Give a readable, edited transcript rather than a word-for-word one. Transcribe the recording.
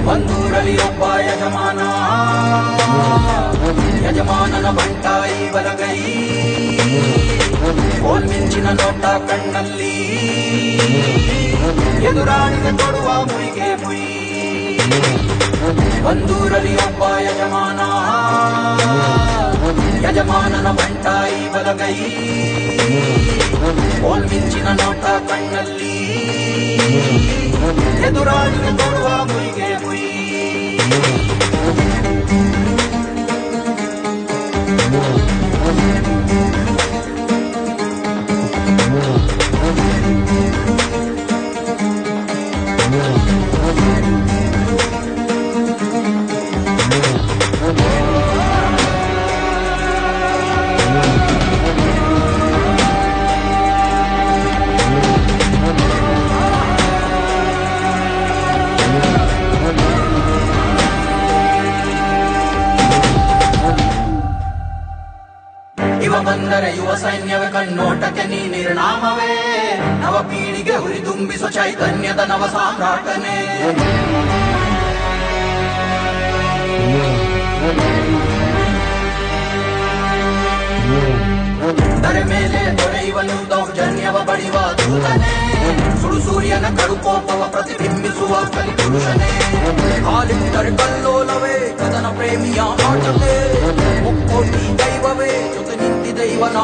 ಬಂದೂರಲ್ಲಿ ಒಬ್ಬ ಯಜಮಾನನ ಬಂಟಾಯಿ ಬಲಗೈ, ಕೋಲ್ ಮಿಂಚಿನ ನೋಟ ಕಣ್ಣಲ್ಲಿ, ಎದುರಾಳಿಗೆ ಕೊಡುವ ಮುಯಿಗೆ ಮುಯಿ. ಬಂದೂರಲ್ಲಿ ಒಬ್ಬ ಯಜಮಾನನ ಬಂಟಾಯಿ ಬಲಗೈ, ಕೋಲ್ ಮಿಂಚಿನ ನೋಟ ಕಣ್ಣಲ್ಲಿ, ಎದುರಾಳಿಗೆ ಕೊಡುವ ಮುಯಿಗೆ ಮುಯಿ. ಇವ ಬಂದರೆ ಯುವ ಸೈನ್ಯವೇ ಕಣ್ಣೋಟಕ್ಕೆ ನೀ ನಿರ್ನಾಮವೇ, ನವ ಪೀಳಿಗೆ ಹುರಿದುಂಬಿಸೋ ಚೈತನ್ಯದ ನವ ಸಾಮ್ರಾಟನೇ. ದರೆ ಮೇಲೆ ದೊರೆಯುವನು ದೌರ್ಜನ್ಯವ ಬಡಿವ ದೂತನೇ, ಸುಡು ಸೂರ್ಯನ ಕಡುಕೋಪವ ಪ್ರತಿಬಿಂಬಿಸುವ ಕಲಿಪುರುಷನೇ. ಕಾಲಿಟ್ಟರೆ ಕಲ್ಲೋಲವೇ ಕದನ ಪ್ರೇಮಿಯ ಆಟವೇ, ಮುಕ್ಕೋಟಿ ದೈವವೇ ಜೊತೆ ನಿಂತಿದೆ ಇವನ